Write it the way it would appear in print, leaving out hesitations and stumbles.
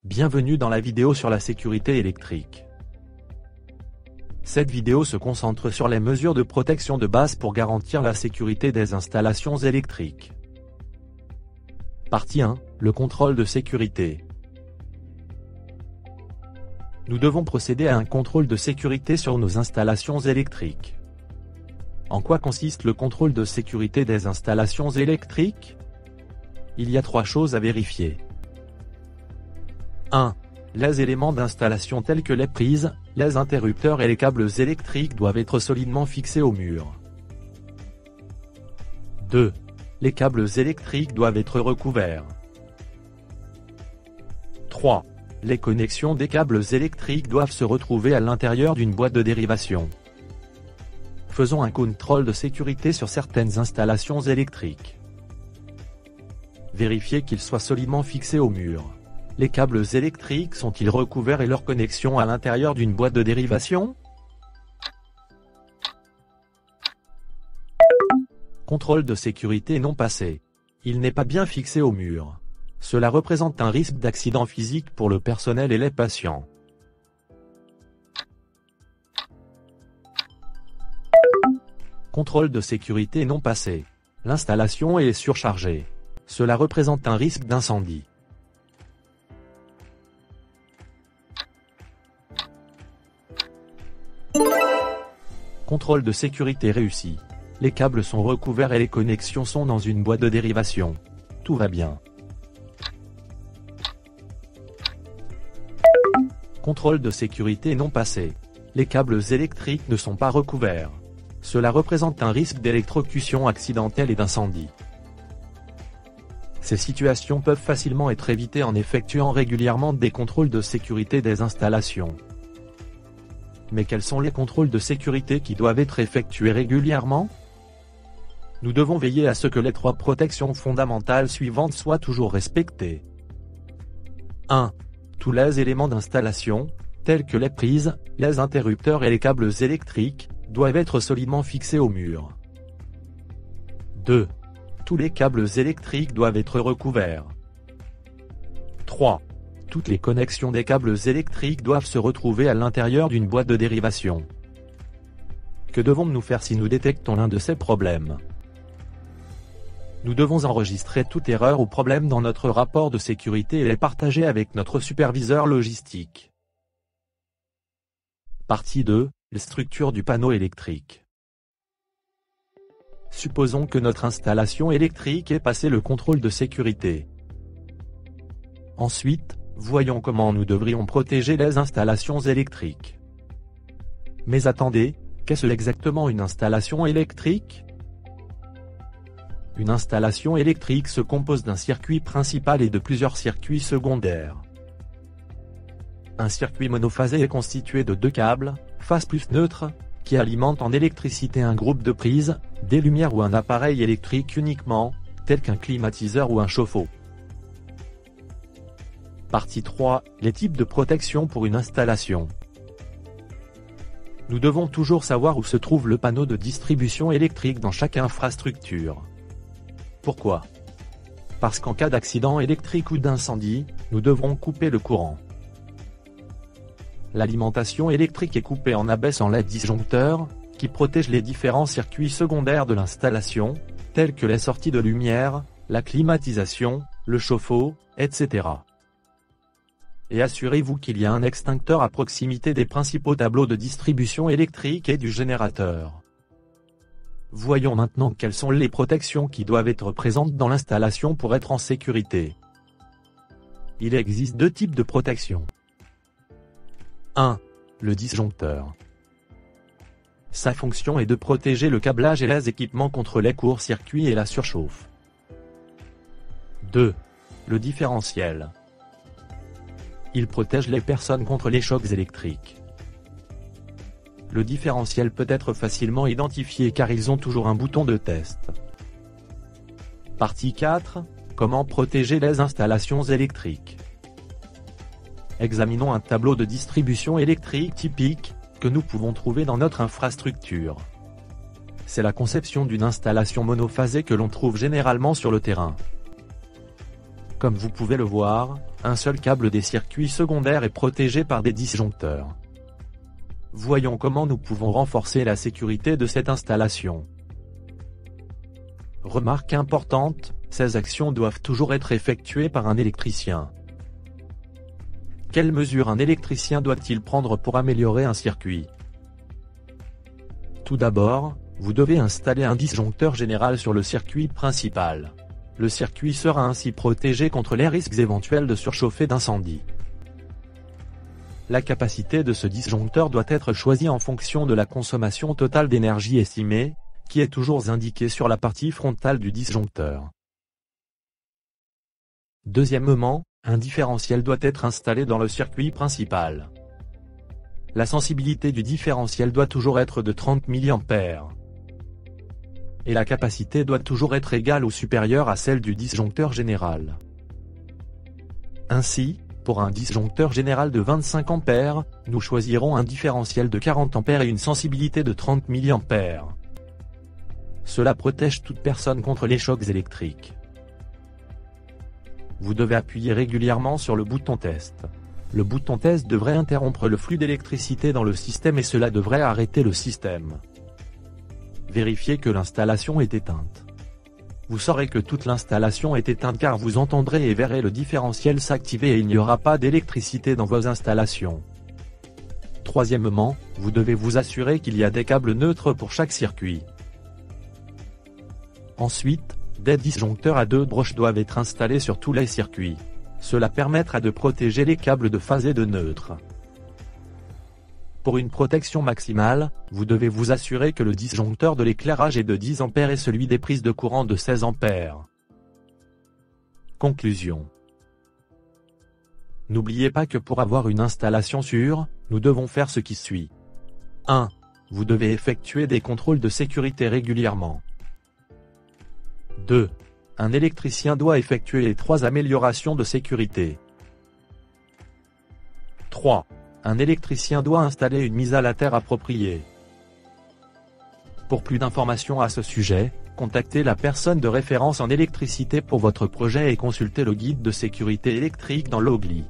Bienvenue dans la vidéo sur la sécurité électrique. Cette vidéo se concentre sur les mesures de protection de base pour garantir la sécurité des installations électriques. Partie 1, le contrôle de sécurité. Nous devons procéder à un contrôle de sécurité sur nos installations électriques. En quoi consiste le contrôle de sécurité des installations électriques? Il y a 3 choses à vérifier. 1. Les éléments d'installation tels que les prises, les interrupteurs et les câbles électriques doivent être solidement fixés au mur. 2. Les câbles électriques doivent être recouverts. 3. Les connexions des câbles électriques doivent se retrouver à l'intérieur d'une boîte de dérivation. Faisons un contrôle de sécurité sur certaines installations électriques. Vérifiez qu'ils soient solidement fixés au mur. Les câbles électriques sont-ils recouverts et leurs connexions à l'intérieur d'une boîte de dérivation? Contrôle de sécurité non passé. Il n'est pas bien fixé au mur. Cela représente un risque d'accident physique pour le personnel et les patients. Contrôle de sécurité non passé. L'installation est surchargée. Cela représente un risque d'incendie. Contrôle de sécurité réussi. Les câbles sont recouverts et les connexions sont dans une boîte de dérivation. Tout va bien. Contrôle de sécurité non passé. Les câbles électriques ne sont pas recouverts. Cela représente un risque d'électrocution accidentelle et d'incendie. Ces situations peuvent facilement être évitées en effectuant régulièrement des contrôles de sécurité des installations. Mais quels sont les contrôles de sécurité qui doivent être effectués régulièrement? Nous devons veiller à ce que les 3 protections fondamentales suivantes soient toujours respectées. 1. Tous les éléments d'installation, tels que les prises, les interrupteurs et les câbles électriques, doivent être solidement fixés au mur. 2. Tous les câbles électriques doivent être recouverts. 3. Toutes les connexions des câbles électriques doivent se retrouver à l'intérieur d'une boîte de dérivation. Que devons-nous faire si nous détectons l'un de ces problèmes? Nous devons enregistrer toute erreur ou problème dans notre rapport de sécurité et les partager avec notre superviseur logistique. Partie 2, les structures du panneau électrique. Supposons que notre installation électrique ait passé le contrôle de sécurité. Ensuite, voyons comment nous devrions protéger les installations électriques. Mais attendez, qu'est-ce exactement une installation électrique? Une installation électrique se compose d'un circuit principal et de plusieurs circuits secondaires. Un circuit monophasé est constitué de 2 câbles, phase plus neutre, qui alimentent en électricité un groupe de prises, des lumières ou un appareil électrique uniquement, tel qu'un climatiseur ou un chauffe-eau. Partie 3, les types de protection pour une installation. Nous devons toujours savoir où se trouve le panneau de distribution électrique dans chaque infrastructure. Pourquoi? Parce qu'en cas d'accident électrique ou d'incendie, nous devrons couper le courant. L'alimentation électrique est coupée en abaissant les disjoncteurs, qui protègent les différents circuits secondaires de l'installation, tels que les sorties de lumière, la climatisation, le chauffe-eau, etc. Et assurez-vous qu'il y a un extincteur à proximité des principaux tableaux de distribution électrique et du générateur. Voyons maintenant quelles sont les protections qui doivent être présentes dans l'installation pour être en sécurité. Il existe 2 types de protection. 1. Le disjoncteur. Sa fonction est de protéger le câblage et les équipements contre les courts-circuits et la surchauffe. 2. Le différentiel. Il protège les personnes contre les chocs électriques. Le différentiel peut être facilement identifié car ils ont toujours un bouton de test. Partie 4, comment protéger les installations électriques. Examinons un tableau de distribution électrique typique, que nous pouvons trouver dans notre infrastructure. C'est la conception d'une installation monophasée que l'on trouve généralement sur le terrain. Comme vous pouvez le voir, un seul câble des circuits secondaires est protégé par des disjoncteurs. Voyons comment nous pouvons renforcer la sécurité de cette installation. Remarque importante, ces actions doivent toujours être effectuées par un électricien. Quelles mesures un électricien doit-il prendre pour améliorer un circuit? Tout d'abord, vous devez installer un disjoncteur général sur le circuit principal. Le circuit sera ainsi protégé contre les risques éventuels de surchauffer d'incendie. La capacité de ce disjoncteur doit être choisie en fonction de la consommation totale d'énergie estimée, qui est toujours indiquée sur la partie frontale du disjoncteur. Deuxièmement, un différentiel doit être installé dans le circuit principal. La sensibilité du différentiel doit toujours être de 30 mA. Et la capacité doit toujours être égale ou supérieure à celle du disjoncteur général. Ainsi, pour un disjoncteur général de 25 A, nous choisirons un différentiel de 40 A et une sensibilité de 30 mA. Cela protège toute personne contre les chocs électriques. Vous devez appuyer régulièrement sur le bouton test. Le bouton test devrait interrompre le flux d'électricité dans le système et cela devrait arrêter le système. Vérifiez que l'installation est éteinte. Vous saurez que toute l'installation est éteinte car vous entendrez et verrez le différentiel s'activer et il n'y aura pas d'électricité dans vos installations. Troisièmement, vous devez vous assurer qu'il y a des câbles neutres pour chaque circuit. Ensuite, des disjoncteurs à 2 broches doivent être installés sur tous les circuits. Cela permettra de protéger les câbles de phase et de neutre. Pour une protection maximale, vous devez vous assurer que le disjoncteur de l'éclairage est de 10 A et celui des prises de courant de 16 A. Conclusion. N'oubliez pas que pour avoir une installation sûre, nous devons faire ce qui suit. 1. Vous devez effectuer des contrôles de sécurité régulièrement. 2. Un électricien doit effectuer les 3 améliorations de sécurité. 3. Un électricien doit installer une mise à la terre appropriée. Pour plus d'informations à ce sujet, contactez la personne de référence en électricité pour votre projet et consultez le guide de sécurité électrique dans l'onglet.